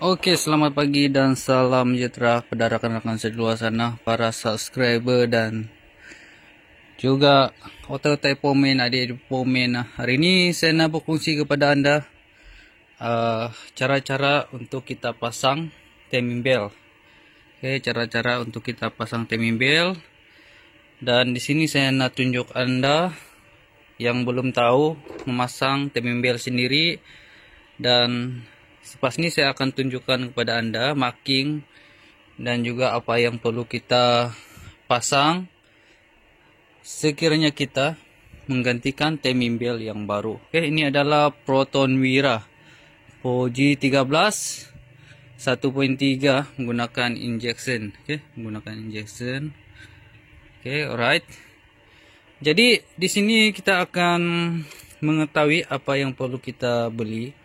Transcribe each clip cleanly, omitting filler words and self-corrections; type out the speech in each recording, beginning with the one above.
Oke, selamat pagi dan salam sejahtera pada rekan-rekan saya di luar sana, para subscriber dan juga otak-otak pomen, adik-adik pomen. Hari ini saya nak berkongsi kepada anda cara-cara untuk kita pasang timing bell. Oke, cara-cara untuk kita pasang timing bell. Dan di sini saya nak tunjuk anda yang belum tahu memasang timing bell sendiri, dan selepas ini saya akan tunjukkan kepada anda marking dan juga apa yang perlu kita pasang sekiranya kita menggantikan timing bell yang baru. Oke, ini adalah Proton Wira Poji 13 1.3 menggunakan injection. Oke, menggunakan injection. Oke, alright. Jadi di sini kita akan mengetahui apa yang perlu kita beli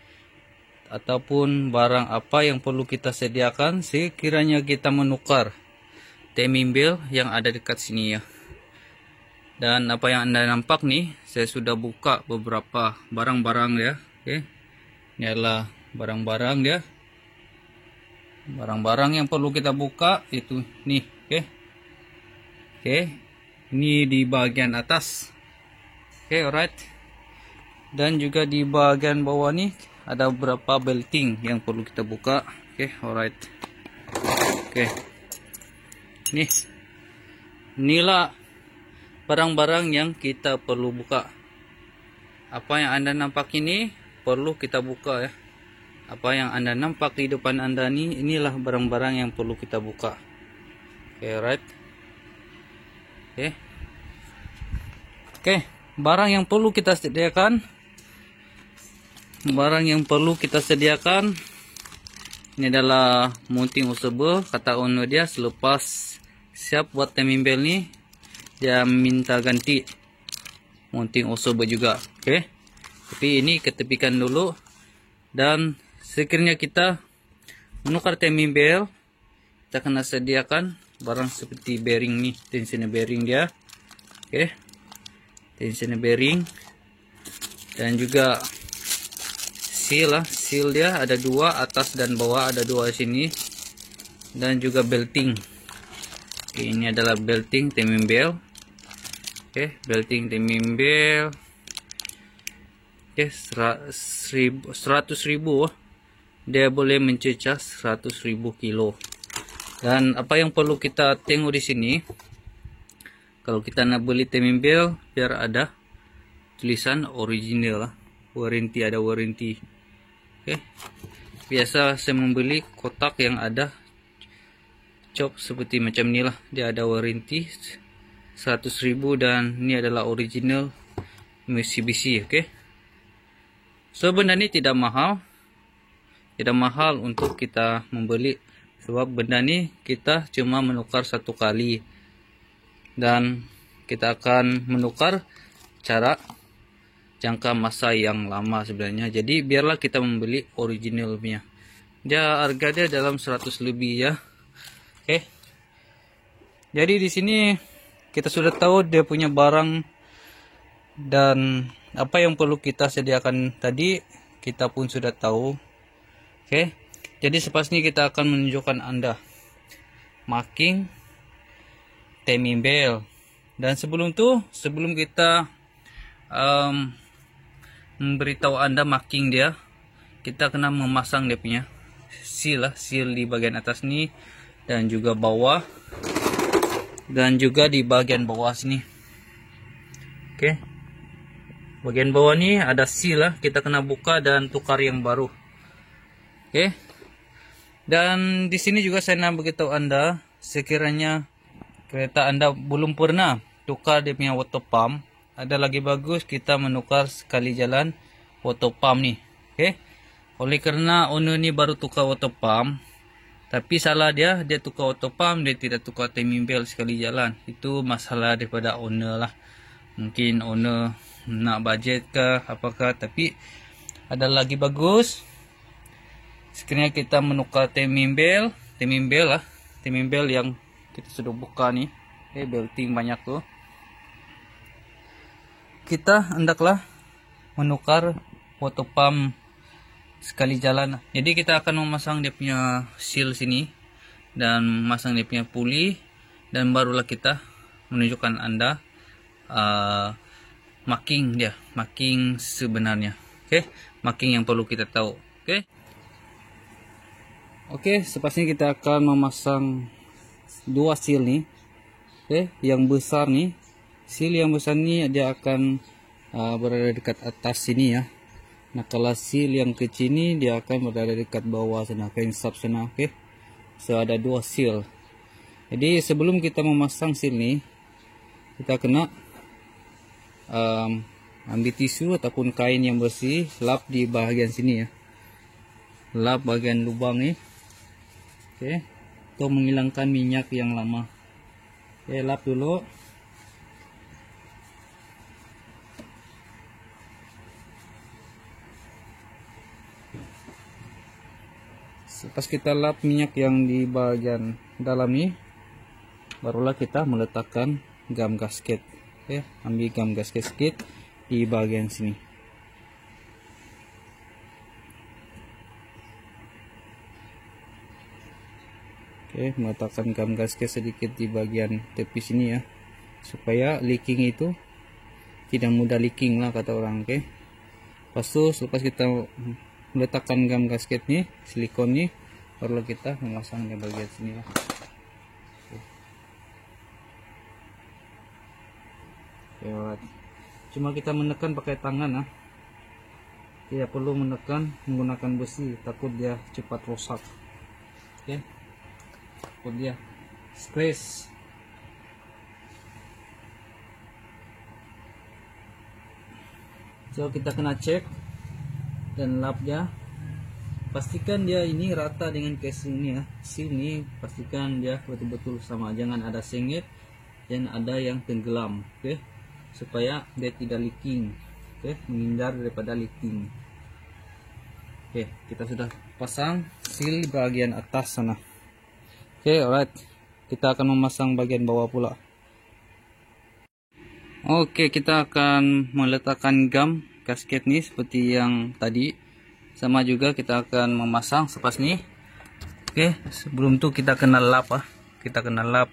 ataupun barang apa yang perlu kita sediakan sekiranya kita menukar timing bell yang ada dekat sini ya. Dan apa yang anda nampak nih, saya sudah buka beberapa barang-barang ya. Oke, ini adalah barang-barang ya. Barang-barang yang perlu kita buka itu nih. Oke, ini di bagian atas. Oke, alright. Dan juga di bagian bawah nih ada beberapa belting yang perlu kita buka. Oke, alright. Oke, inilah barang-barang yang kita perlu buka. Apa yang anda nampak ini perlu kita buka ya. Apa yang anda nampak di depan anda nih, inilah barang-barang yang perlu kita buka. Oke, alright. Oke, barang yang perlu kita sediakan. Barang yang perlu kita sediakan ini adalah mounting usable. Kata owner dia selepas siap buat timing bell nih, dia minta ganti mounting usable juga. Oke, tapi ini ketepikan dulu. Dan sekiranya kita menukar timing bell, kita kena sediakan barang seperti bearing nih, tensioner bearing dia. Oke, tensioner bearing dan juga seal dia ada dua, atas dan bawah ada dua sini, dan juga belting. Oke, ini adalah belting timing bell. Oke, belting timing bell. Oke, 100.000 dia boleh mencecah 100.000 kilo. Dan apa yang perlu kita tengok di sini, kalau kita nak beli timing bell biar ada tulisan original lah, warranty, ada warranty. Oke, biasa saya membeli kotak yang ada cop seperti macam ini lah, dia ada warranty 100.000 dan ini adalah original Mitsubishi. Oke, sebenarnya tidak mahal untuk kita membeli, sebab benda ini kita cuma menukar satu kali dan kita akan menukar cara jangka masa yang lama sebenarnya. Jadi biarlah kita membeli originalnya. Dia harga dia dalam 100 lebih ya. Oke. Jadi di sini kita sudah tahu dia punya barang dan apa yang perlu kita sediakan tadi kita pun sudah tahu. Oke. Jadi selepas ini kita akan menunjukkan anda marking timing bell. Dan sebelum kita memberitahu anda marking dia, kita kena memasang dia punya seal di bagian atas nih, dan juga bawah, dan juga di bagian bawah sini. Oke, bagian bawah nih ada seal kita kena buka dan tukar yang baru. Oke, dan di sini juga saya nak beritahu anda, sekiranya kereta anda belum pernah tukar dia punya water pump, ada lagi bagus kita menukar sekali jalan water pump nih. Oke, oleh karena owner ni baru tukar water pump, tapi salah dia tukar water pump, dia tidak tukar timing bell sekali jalan. Itu masalah daripada owner lah. Mungkin owner nak budget ke apakah, tapi ada lagi bagus sekiranya kita menukar timing bell yang kita sudah buka nih. Oke, belting banyak tuh. Kita hendaklah menukar water pump sekali jalan. Jadi kita akan memasang dia punya seal sini dan memasang dia punya puli, dan barulah kita menunjukkan Anda marking dia, marking sebenarnya. Oke, marking yang perlu kita tahu. Oke, sepasnya kita akan memasang dua seal nih. Oke, yang besar nih, seal yang besar nih dia akan berada dekat atas sini ya. Nah, kalau seal yang kecil ini dia akan berada dekat bawah sana, kain sub sana. Oke, so ada dua seal. Jadi sebelum kita memasang seal nih, kita kena ambil tisu ataupun kain yang bersih, lap di bagian sini ya, lap bagian lubang nih. Oke, untuk menghilangkan minyak yang lama. Oke, lap dulu. Pas kita lap minyak yang di bagian dalam nih, barulah kita meletakkan gam gasket. Oke, ambil gam gasket di bagian sini. Oke, meletakkan gam gasket sedikit di bagian tepi sini ya, supaya leaking itu tidak mudah leaking lah kata orang. Oke, selepas kita meletakkan gam gasket nih, silikon nih, baru kita memasang di bagian sini lah. Oke, cuma kita menekan pakai tangan lah, tidak perlu menekan menggunakan besi, takut dia cepat rusak. Oke, dia scratch. So kita kena cek dan lap dia, pastikan dia ini rata dengan casing ini ya. Sini pastikan dia betul-betul sama, jangan ada sengit dan ada yang tenggelam. Oke, supaya dia tidak leaking. Oke, menghindar daripada leaking. Oke, kita sudah pasang seal bagian atas sana. Oke, alright. Kita akan memasang bagian bawah pula. Oke, kita akan meletakkan gam gasket nih seperti yang tadi. Sama juga kita akan memasang sepas nih. Oke, sebelum itu kita kena lap Kita kena lap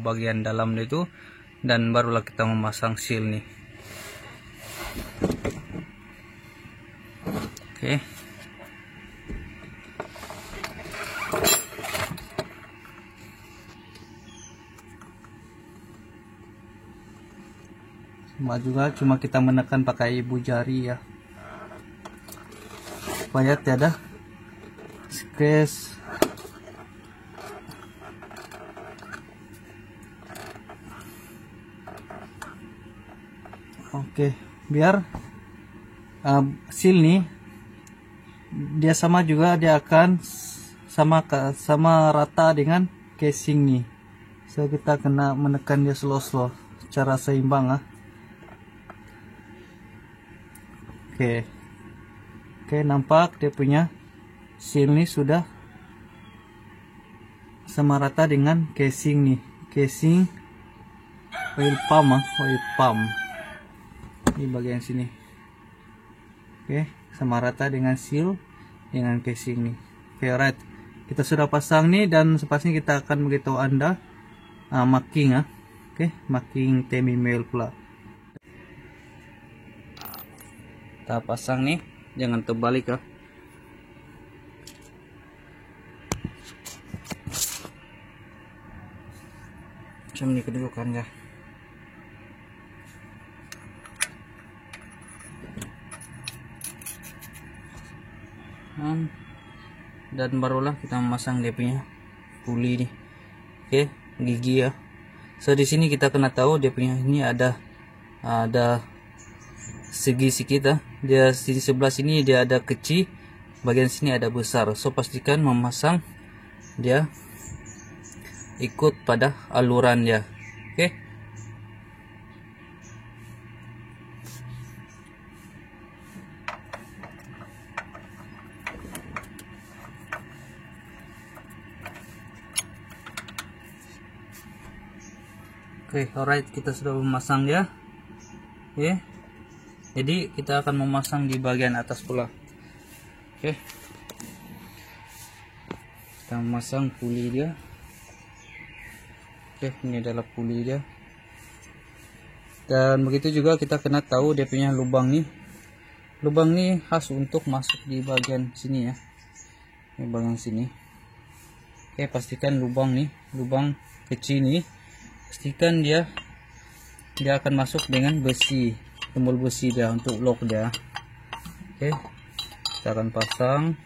bagian dalam itu, dan barulah kita memasang seal nih. Oke. Cuma kita menekan pakai ibu jari ya, supaya tiada scratch. Oke, biar seal nih dia sama juga, dia akan sama rata dengan casing nih. So kita kena menekan dia slow secara seimbang ya. Oke, nampak dia punya seal nih sudah sama rata dengan casing nih, casing oil pump di bagian sini. Oke, sama rata dengan seal dengan casing nih. Oke, alright, kita sudah pasang nih, dan sepasnya kita akan beritahu Anda marking ya. Oke, marking Temi Mail pula. Kita pasang nih, jangan terbalik ya. Macam ini kedudukannya. Dan barulah kita memasang dia punya puli nih. Oke, gigi ya. So di sini kita kena tahu dia punya ini ada segi sedikit ya. Dia di sebelah sini dia ada kecil, bagian sini ada besar. So pastikan memasang dia ikut pada aluran dia. Oke. Oke, alright, kita sudah memasang dia. Oke. Jadi kita akan memasang di bagian atas pula. Oke, kita masang puli dia. Oke, ini adalah puli dia. Dan begitu juga kita kena tahu dia punya lubang nih. Lubang nih khas untuk masuk di bagian sini ya. Ini bagian sini. Oke, pastikan lubang nih, lubang kecil nih, pastikan dia akan masuk dengan besi, tombol besi dia untuk lock dia. Oke, kita akan pasang.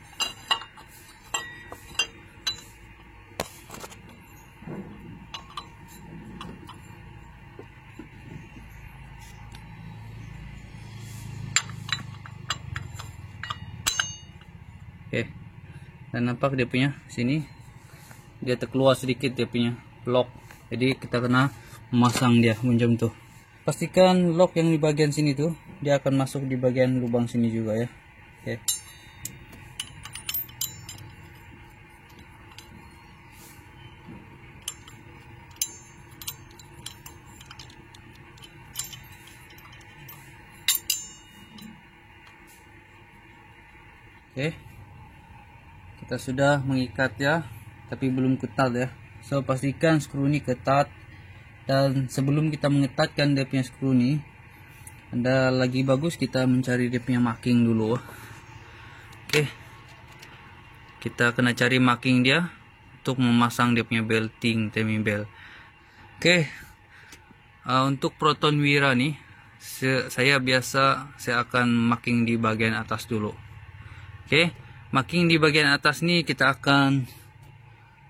Oke, dan nampak dia punya sini dia terkeluar sedikit dia punya lock, jadi kita kena memasang dia macam tuh. Pastikan lock yang di bagian sini tuh dia akan masuk di bagian lubang sini juga ya. Oke. Oke, kita sudah mengikat ya, tapi belum ketat ya. So pastikan skru ini ketat, dan sebelum kita mengetatkan dia punya skru ini, ada lagi bagus kita mencari dia punya marking dulu. Oke, kita kena cari marking dia untuk memasang dia punya belting timing belt. Oke, untuk Proton Wira nih saya akan marking di bagian atas dulu. Oke, marking di bagian atas nih kita akan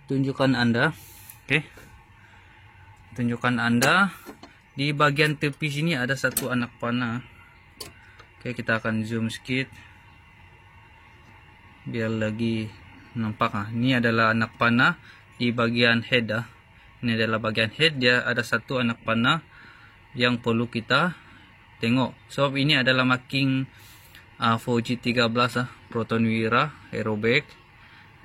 tunjukkan Anda. Oke, tunjukkan Anda di bagian tepi sini ada satu anak panah. Oke, kita akan zoom sedikit biar lagi nampak. Ini adalah anak panah di bagian head. Ini adalah bagian head, dia ada satu anak panah yang perlu kita tengok. So ini adalah marking 4G13 Proton Wira Aerobaik.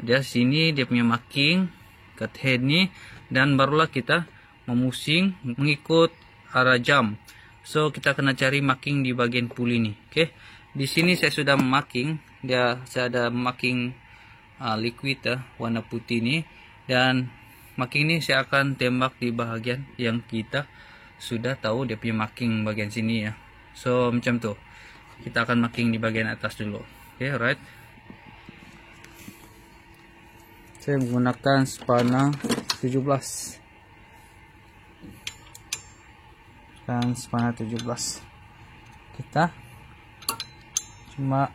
Dia sini dia punya marking cut head nih, dan barulah kita memusing mengikut arah jam. So kita kena cari marking di bagian puli nih. Oke, di sini saya sudah marking dia, saya ada marking liquid warna putih nih, dan marking ini saya akan tembak di bagian yang kita sudah tahu dia punya marking bagian sini ya. So macam tuh. Kita akan marking di bagian atas dulu. Oke, right. Saya menggunakan spana 17. Dan spana 17. Kita cuma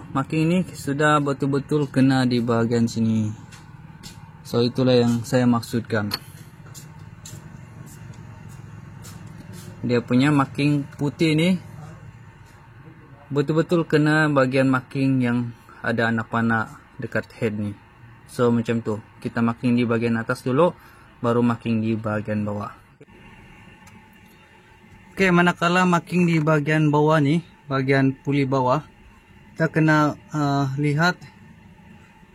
marking ini sudah betul-betul kena di bagian sini. So itulah yang saya maksudkan. Dia punya marking putih ini betul-betul kena bagian marking yang ada anak panah dekat head nih. So macam tuh. Kita marking di bagian atas dulu, baru marking di bagian bawah. Oke, manakala marking di bagian bawah nih, bagian puli bawah, kita kena lihat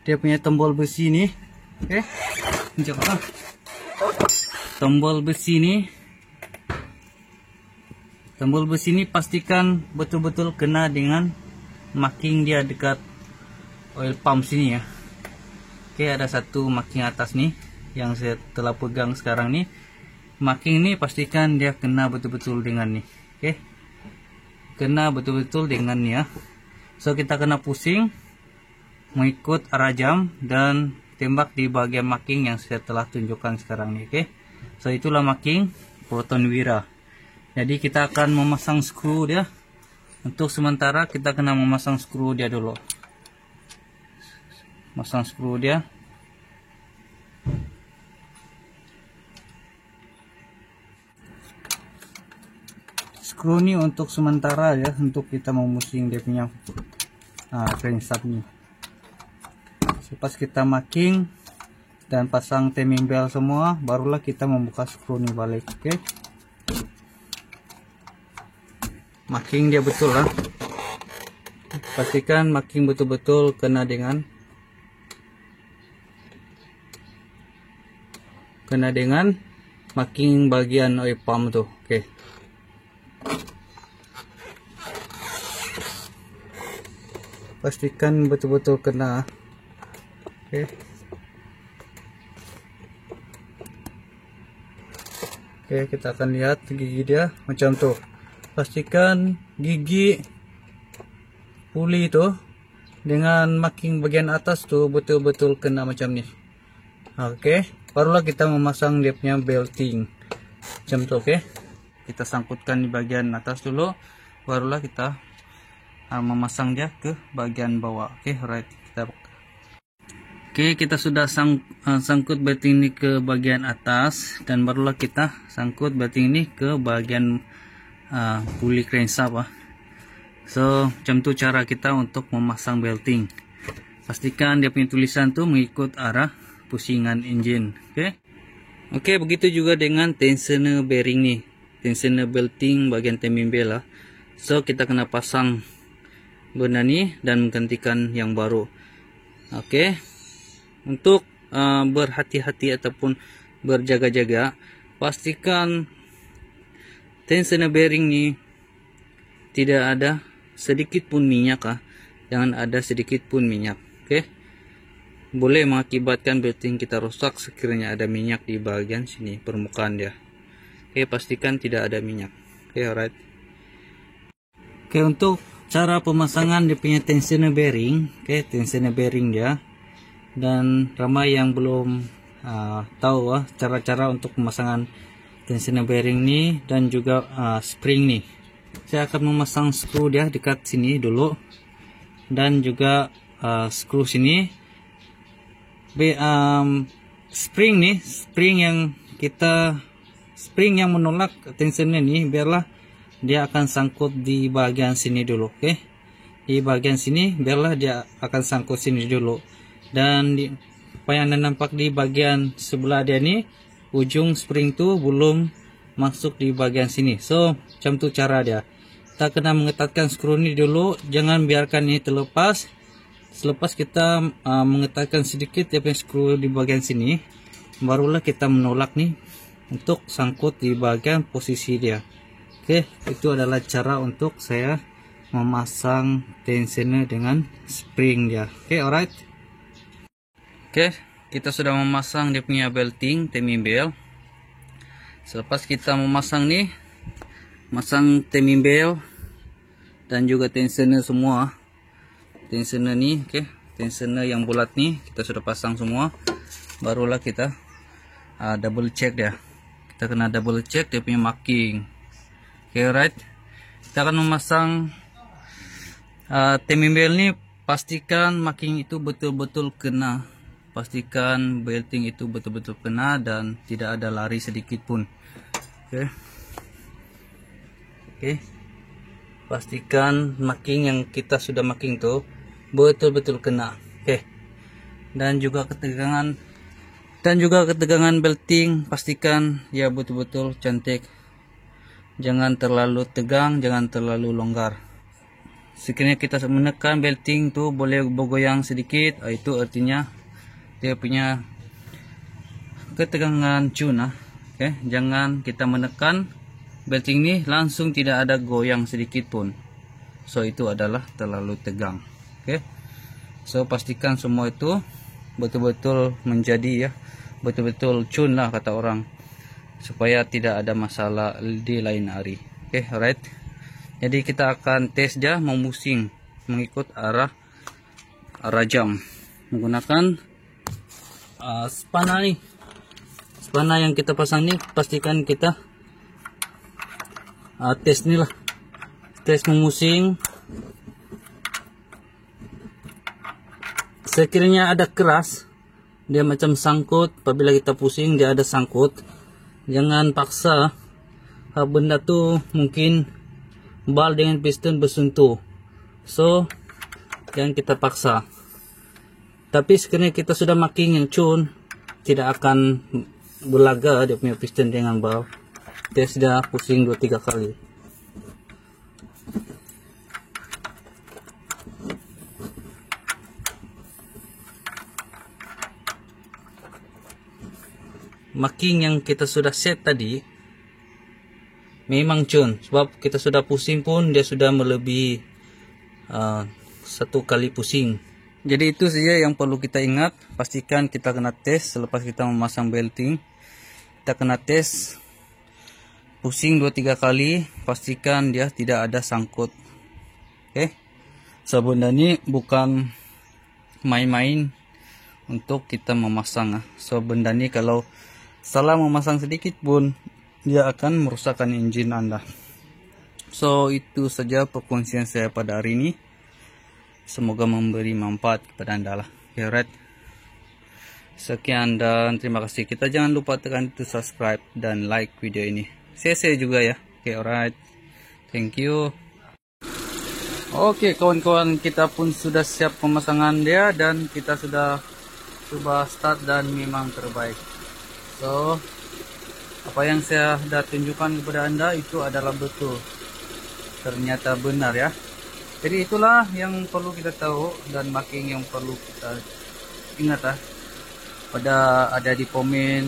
dia punya tombol besi nih. Oke, tombol besi nih. Tombol besi ini pastikan betul-betul kena dengan marking dia dekat oil pump sini ya. Oke, ada satu marking atas nih yang saya telah pegang sekarang nih. Marking ini pastikan dia kena betul-betul dengan nih. Oke, kena betul-betul dengan nih ya. So kita kena pusing mengikut arah jam dan tembak di bagian marking yang saya telah tunjukkan sekarang nih. Oke, so itulah marking Proton Wira. Jadi kita akan memasang skru dia. Untuk sementara kita kena memasang skru dia dulu. Masang skru dia. Skru ini untuk sementara ya, untuk kita memusing dia punya crankshaft nih. Pas kita marking dan pasang timing belt semua, barulah kita membuka skru ini balik. Oke, marking dia betul lah. Pastikan marking betul-betul kena dengan marking bagian oil pump tuh. Oke. Pastikan betul-betul kena. Oke. Oke, kita akan lihat gigi dia macam tuh. Pastikan gigi puli itu dengan marking bagian atas tuh betul-betul kena macam nih. Oke, barulah kita memasang dia punya belting macam tuh. Oke, kita sangkutkan di bagian atas dulu, barulah kita memasang dia ke bagian bawah. Oke, right. Kita sudah sangkut belting ini ke bagian atas, dan barulah kita sangkut belting ini ke bagian puli crankshaft. So, macam tu cara kita untuk memasang belting. Pastikan dia punya tulisan tuh mengikut arah pusingan engine. Oke, begitu juga dengan tensioner bearing nih, tensioner belting bagian timing belt. So, kita kena pasang benda ni dan menggantikan yang baru. Oke. Untuk berhati-hati ataupun berjaga-jaga, pastikan tensioner bearing ni tidak ada sedikit pun minyak. Jangan ada sedikit pun minyak. Oke. Boleh mengakibatkan belting kita rusak sekiranya ada minyak di bagian sini permukaan dia. Oke, pastikan tidak ada minyak. Oke, alright. Oke, untuk cara pemasangan dia punya tensioner bearing. Oke, tensioner bearing dia. Dan ramai yang belum tahu cara-cara untuk pemasangan tensioner bearing ni dan juga spring ni. Saya akan memasang skru dia dekat sini dulu, dan juga skru sini. Spring ni, spring yang menolak tensioner ni, biarlah dia akan sangkut di bagian sini dulu. Oke, di bagian sini biarlah dia akan sangkut sini dulu. Dan apa yang anda nampak di bagian sebelah dia ni, ujung spring tu belum masuk di bagian sini. So, macam tu cara dia. Kita kena mengetatkan skru ni dulu, jangan biarkan ini terlepas. Selepas kita mengetatkan sedikit dia punya skru di bagian sini, barulah kita menolak nih untuk sangkut di bagian posisi dia. Oke, itu adalah cara untuk saya memasang tensioner dengan spring dia. Oke, alright. Oke, kita sudah memasang dia punya belting timing belt. Selepas kita memasang nih, masang timing belt dan juga tensioner semua. Tensioner nih, oke, tensioner yang bulat nih kita sudah pasang semua. Barulah kita double check dia. Kita kena double check dia punya marking. Oke, right. Kita akan memasang timing belt nih. Pastikan marking itu betul-betul kena. Pastikan belting itu betul-betul kena dan tidak ada lari sedikit pun. Oke. Pastikan marking yang kita sudah marking tuh betul-betul kena. Oke. Dan juga ketegangan belting, pastikan ya betul-betul cantik. Jangan terlalu tegang, jangan terlalu longgar. Sekiranya kita menekan belting tuh boleh bergoyang sedikit, itu artinya dia punya ketegangan cun. Oke, jangan kita menekan belting ini langsung tidak ada goyang sedikit pun. So itu adalah terlalu tegang. Oke. So pastikan semua itu betul-betul menjadi betul-betul cun lah kata orang, supaya tidak ada masalah di lain hari. Oke, alright. Jadi kita akan tes dia memusing mengikut arah jam menggunakan spana nih. Spana yang kita pasang nih, pastikan kita tes nih lah. Tes memusing. Sekiranya ada keras, dia macam sangkut. Apabila kita pusing dia ada sangkut, jangan paksa. Benda tuh mungkin bal dengan piston bersentuh. So jangan kita paksa. Tapi sekiranya kita sudah marking yang cun, tidak akan belaga dia punya piston dengan bal. Dia sudah pusing 2-3 kali. marking yang kita sudah set tadi memang cun, sebab kita sudah pusing pun dia sudah melebihi 1 kali pusing. Jadi itu saja yang perlu kita ingat. Pastikan kita kena tes selepas kita memasang belting. Kita kena tes pusing 2-3 kali, pastikan dia tidak ada sangkut. Oke. So benda ini bukan main-main untuk kita memasang. So benda ini kalau salah memasang sedikit pun dia akan merusakkan engine Anda. So itu saja perkongsian saya pada hari ini. Semoga memberi manfaat kepada Anda lah. Okay, right. Sekian dan terima kasih. Kita jangan lupa tekan itu subscribe dan like video ini. Share juga ya. Okay, alright. Thank you. Oke, kawan-kawan, kita pun sudah siap pemasangan dia dan kita sudah coba start dan memang terbaik. So, apa yang saya sudah tunjukkan kepada Anda itu adalah betul. Ternyata benar ya. Jadi itulah yang perlu kita tahu dan marking yang perlu kita ingat ada di komen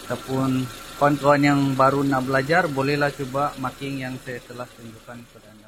ataupun kawan-kawan yang baru nak belajar bolehlah coba marking yang saya telah tunjukkan kepada Anda.